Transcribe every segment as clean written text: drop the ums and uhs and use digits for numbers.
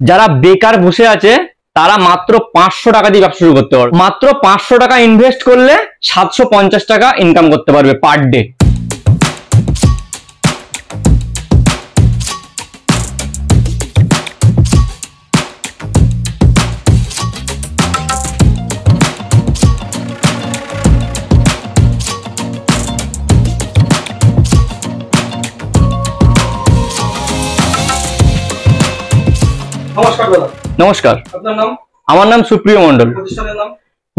যারা বেকার বসে আছে তারা মাত্র 500 টাকা দিয়ে ব্যবসা শুরু করতে পারবে। মাত্র 500 টাকা ইনভেস্ট করলে 750 টাকা ইনকাম করতে পারবে পার ডে। নমস্কার, আপনার নাম? আমার নাম সুপ্রিয় মন্ডল।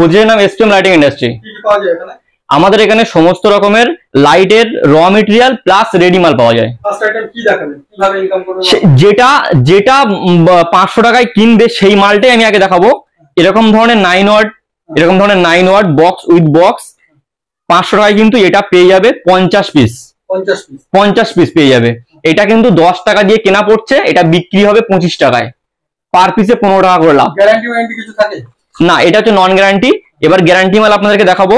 প্রতিষ্ঠানের নাম এসপিএম লাইটিং ইন্ডাস্ট্রি। আমাদের এখানে সমস্ত রকমের লাইটের র মেটেরিয়াল প্লাস রেডি মাল পাওয়া যায়। যেটা যেটা 500 টাকায় কিনবে সেই মালটাই আমি আগে দেখাবো। এরকম ধরনের 9 ওয়াট বক্স উইথ বক্স 500 টাকায় কিন্তু এটা পেয়ে যাবে 50 পিস পেয়ে যাবে। এটা কিন্তু 10 টাকা দিয়ে কেনা পড়ছে, এটা বিক্রি হবে 25 টাকায়। পার পিসে 15 টাকা করে লাভ। গ্যারান্টি ওয়ারেন্টি কিছু থাকে না, এটা হচ্ছে নন গ্যারান্টি। এবার গ্যারান্টি মাল আপনাদেরকে দেখাবো।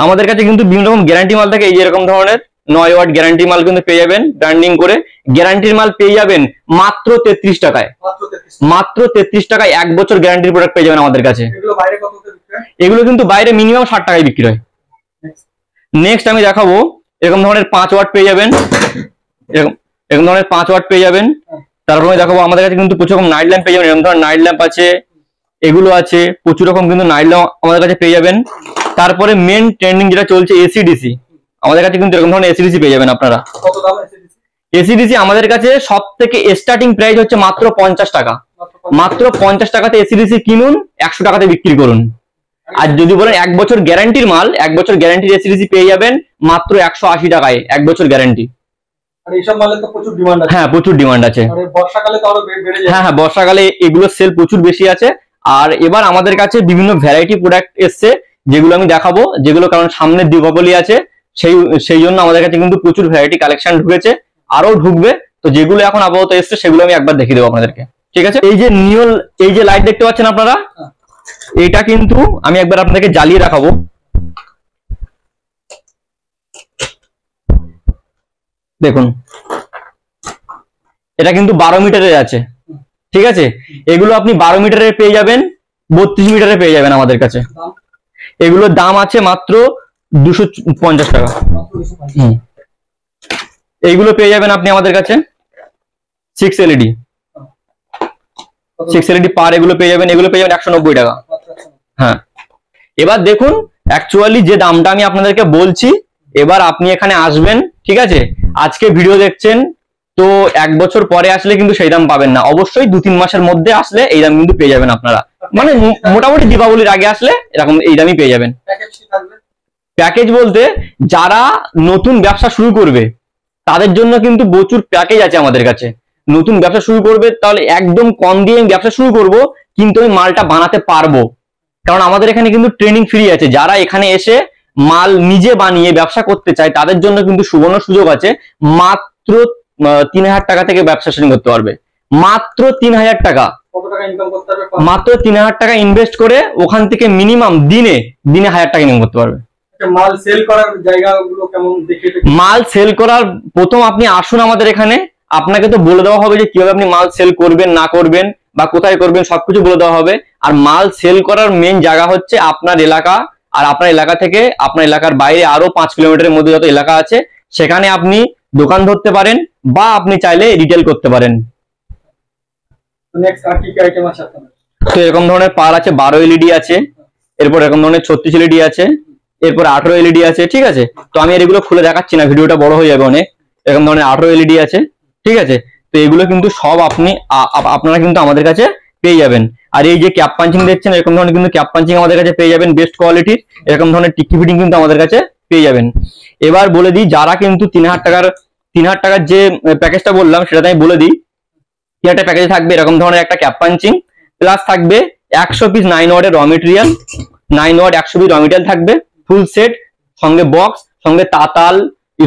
আমাদের কাছে কিন্তু বিভিন্ন রকম গ্যারান্টি মাল থাকে। এই যে এরকম ধরনের 9 ওয়াট গ্যারান্টি মাল কিন্তু পেয়ে যাবেন ব্র্যান্ডিং করে। গ্যারান্টির মাল পেয়ে যাবেন মাত্র 33 টাকায়। মাত্র 33 টাকায় 1 বছর গ্যারান্টির প্রোডাক্ট পেয়ে যাবেন আমাদের কাছে। এগুলো কিন্তু বাইরে মিনিমাম 60 টাকায় বিক্রি হয়। নেক্সট আমি দেখাবো এরকম ধরনের 5 ওয়াট পেয়ে যাবেন। এরকম ধরনের 5 ওয়াট পেয়ে যাবেন। তারপরে দেখাবো আমাদের কাছে কিন্তু প্রচুর রকম নাইট ল্যাম্প পেয়ে যাবেন। এরকম ধরনের নাইট ল্যাম্প আছে, এগুলো আছে, প্রচুর রকম কিন্তু নাইট ল্যাম্প আমাদের কাছে পেয়ে যাবেন। তারপরে মেন ট্রেন্ডিং যেটা চলছে এসিডিসি, আমাদের কাছে কিন্তু এরকম ধরনের এসিডিসি পেয়ে যাবেন আপনারা। কত দাম এসিডিসি? আমাদের কাছে সব থেকে স্টার্টিং প্রাইস হচ্ছে মাত্র 50 টাকা। মাত্র 50 টাকাতে এসিডিসি কিনুন, 100 টাকাতে বিক্রি করুন। আর যদি বলেন 1 বছর গ্যারান্টির মাল, 1 বছর গ্যারান্টির এসিডিসি পেয়ে যাবেন মাত্র 180 টাকায় 1 বছর গ্যারান্টি। হ্যাঁ, প্রচুর ডিমান্ড আছে। হ্যাঁ, বর্ষাকালে এগুলো সেল প্রচুর বেশি আছে। আর এবার আমাদের কাছে বিভিন্ন ভ্যারাইটি প্রোডাক্ট এসছে যেগুলো আমি দেখাবো, যেগুলো কারণ সামনে দীপাবলি আছে সেই জন্য আমাদের কাছে কিন্তু প্রচুর ভ্যারাইটি কালেকশন ঢুকেছে, আরো ঢুকবে। তো যেগুলো এখন আপাতত এসছে সেগুলো আমি একবার দেখিয়ে দেবো আপনাদেরকে, ঠিক আছে? এই যে নিয়ল, এই যে লাইট দেখতে পাচ্ছেন আপনারা, এটা কিন্তু আমি একবার আপনাদেরকে জ্বালিয়ে দেখাবো। দেখুন, এটা কিন্তু 12 মিটারের আছে, ঠিক আছে? এগুলো আপনি 12 মিটারের পেয়ে যাবেন, 32 মিটারে পেয়ে যাবেন আমাদের কাছে। এগুলোর দাম আছে মাত্র 250 টাকা। এইগুলো পেয়ে যাবেন আপনি আমাদের কাছে 6 এলইডি পার, এগুলো পেয়ে যাবেন। এগুলো পেয়ে যাবেন 190 টাকা। হ্যাঁ, এবার দেখুন অ্যাকচুয়ালি যে দামটা আমি আপনাদেরকে বলছি, এবার আপনি এখানে আসবেন, ঠিক আছে? আজকে ভিডিও দেখছেন তো 1 বছর পরে আসলে কিন্তু সেই দাম পাবেন না। অবশ্যই 2-3 মাসের মধ্যে আসলে এই দাম কিন্তু পেয়ে যাবেন আপনারা। মানে মোটামুটি দীপাবলির আগে আসলে এরকম এই দামই পেয়ে যাবেন। প্যাকেজ বলতে যারা নতুন ব্যবসা শুরু করবে তাদের জন্য কিন্তু প্রচুর প্যাকেজ আছে আমাদের কাছে। নতুন ব্যবসা শুরু করবে তাহলে একদম কম দিয়ে আমি ব্যবসা শুরু করব, কিন্তু আমি মালটা বানাতে পারবো, কারণ আমাদের এখানে কিন্তু ট্রেনিং ফ্রি আছে। যারা এখানে এসে মাল নিজে বানিয়ে ব্যবসা করতে চায় তাদের জন্য কিন্তু সুবর্ণ সুযোগ আছে। মাত্র 3000 টাকা থেকে ব্যবসা শুরু করতে পারবে। মাত্র 3000 টাকা। মাত্র 3000 টাকা ইনভেস্ট করে ওখান থেকে মিনিমাম দিনে 1000 টাকা ইনকাম করতে পারবে। মাল সেল করার জায়গাগুলো কেমন দেখে? মাল সেল করার প্রথম আপনি আসুন আমাদের এখানে, আপনাকে তো বলে দেওয়া হবে যে কিভাবে আপনি মাল সেল করবেন না করবেন বা কোথায় করবেন, সবকিছু বলে দেওয়া হবে। আর মাল সেল করার মেন জায়গা হচ্ছে আপনার এলাকা, আর আপনার এলাকা থেকে আপনার এলাকার বাইরে আরো 5 কিলোমিটারের মধ্যে যত এলাকা আছে সেখানে আপনি দোকান ধরতে পারেন বা আপনি চাইলে রিটেল করতে পারেন। তো এরকম ধরনের পার আছে, 12 এলইডি আছে, এরপর এরকম ধরনের 36 এলইডি আছে, এরপর 18 এলইডি আছে, ঠিক আছে? তো আমি এগুলো খুলে দেখাচ্ছি না, ভিডিওটা বড় হয়ে যাবে অনেক। এরকম ধরনের 18 এলইডি আছে, ঠিক আছে? তো এগুলো কিন্তু সব আপনারা কিন্তু আমাদের কাছে পেয়ে যাবেন। আর এই যে ক্যাপ পাঞ্চিং দেখছেন, এরকম ধরনের কিন্তু ক্যাপ পাঞ্চিং আমাদের কাছে পেয়ে যাবেন বেস্ট কোয়ালিটির। এরকম ধরনের টিকি ফিটিং কিন্তু আমাদের কাছে পেয়ে যাবেন। এবার বলে দিই, যারা কিন্তু 3000 টাকার যে প্যাকেজটা বললাম সেটাতে আমি বলে দিই কি একটা প্যাকেজে থাকবে এরকম ধরনের একটা ক্যাপ পাঞ্চিং, প্লাস থাকবে 100 পিস 9 ওয়াটের র মেটেরিয়াল। 9 ওয়াট 100 পিস র মেটেরিয়াল থাকবে ফুল সেট, সঙ্গে বক্স, সঙ্গে তাতাল,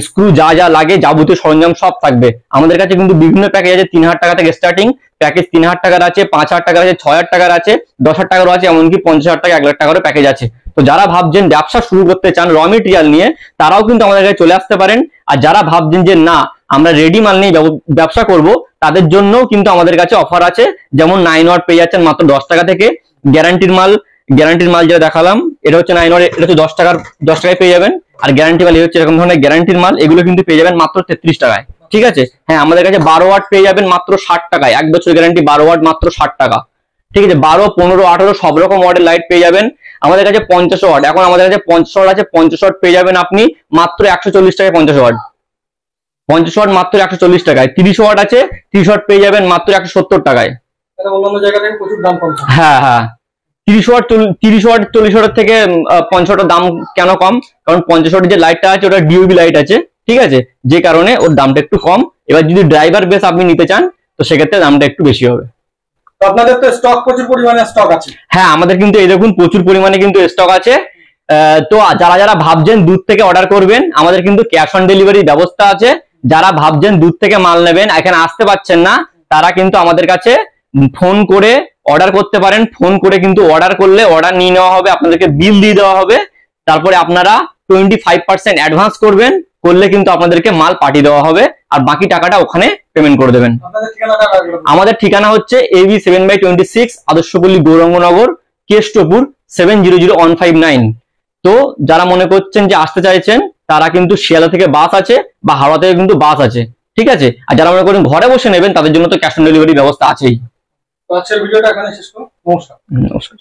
স্ক্রু, যা যা লাগে যাবতীয় সরঞ্জাম সব থাকবে। আমাদের কাছে কিন্তু বিভিন্ন প্যাকেজ আছে 3000 টাকা থেকে স্টার্টিং প্যাকেজ। 3000 টাকার আছে, 5000 টাকার আছে, 6000 টাকার আছে, 10000 টাকারও আছে, এমনকি 50000 টাকা 1 লাখ টাকারও প্যাকেজ আছে। তো যারা ভাবছেন ব্যবসা শুরু করতে চান র মেটেরিয়াল নিয়ে, তারাও কিন্তু আমাদের কাছে চলে আসতে পারেন। আর যারা ভাবছেন যে না আমরা রেডি মাল নিয়ে ব্যবসা করব, তাদের জন্য কিন্তু আমাদের কাছে অফার আছে। যেমন 9 ওয়াট পেয়ে যাচ্ছেন মাত্র 10 টাকা থেকে। গ্যারান্টির মাল যেটা দেখালাম এটা হচ্ছে 9 ওয়াট, এটা হচ্ছে 10 টাকায় পেয়ে যাবেন। আর গ্যারান্টি মাল হচ্ছে এরকম ধরনের গ্যারান্টির মাল, এগুলো কিন্তু পেয়ে যাবেন মাত্র 33 টাকায়। ঠিক আছে, হ্যাঁ আমাদের কাছে 12 ওয়াট পেয়ে যাবেন মাত্র 60 টাকায়, 1 বছর গ্যারান্টি 12 ওয়াট মাত্র 60 টাকা। ঠিক আছে, 12, 15, 18 সব রকম ওয়াটের লাইট পেয়ে যাবেন। আমাদের কাছে 50 ওয়াট, এখন আমাদের কাছে 50 ওয়াট আছে, 50 ওয়াট পেয়ে যাবেন আপনি মাত্র 140 টাকায়। 50 ওয়াট মাত্র 140 টাকায়। 30 ওয়াট আছে, 30 ওয়াট পেয়ে যাবেন মাত্র 170 টাকায়। অন্যান্য জায়গা থেকে প্রচুর দাম কম। হ্যাঁ হ্যাঁ, 30 ওয়াট 40 ওয়াটের থেকে 50 ওয়াটের দাম কেন কম? কারণ 50 ওয়াটের যে লাইটটা আছে ওটা ডিওবি লাইট আছে, ঠিক আছে, যে কারণে ওর দামটা একটু কম। এবার যদি ড্রাইভার বেস আপনি নিতে চান তো সেক্ষেত্রে দামটা একটু বেশি হবে। তো আপনাদের তো স্টক প্রচুর পরিমাণে স্টক আছে। হ্যাঁ, আমাদের কিন্তু এই দেখুন প্রচুর পরিমাণে কিন্তু স্টক আছে। তো যারা ভাবছেন দূর থেকে অর্ডার করবেন, আমাদের কিন্তু ক্যাশ অন ডেলিভারি ব্যবস্থা আছে। যারা ভাবছেন দূর থেকে মাল নেবেন, এখানে আসতে পারছেন না, তারা কিন্তু আমাদের কাছে ফোন করে অর্ডার করতে পারেন। ফোন করে কিন্তু অর্ডার করলে অর্ডার নিয়ে নেওয়া হবে, আপনাদেরকে বিল দিয়ে দেওয়া হবে। তারপরে আপনারা 25% অ্যাডভান্স করলে কিন্তু আপনাদেরকে মাল পাঠিয়ে দেওয়া হবে, আর বাকি টাকাটা ওখানে পেমেন্ট করে দেবেন। আমাদের ঠিকানা হচ্ছে AB 7/26 আদর্শপল্লী গৌরাঙ্গনগর, কেষ্টপুর 700159। তো যারা মনে করছেন যে আসতে চাইছেন তারা কিন্তু শিয়ালদা থেকে বাস আছে বা হাওড়া থেকে কিন্তু বাস আছে, ঠিক আছে। আর যারা মনে করেন ঘরে বসে নেবেন তাদের জন্য তো ক্যাশ অন ডেলিভারি ব্যবস্থা আছেই। তো আজকের ভিডিওটা এখানে শেষ করব। নমস্কার। নমস্কার।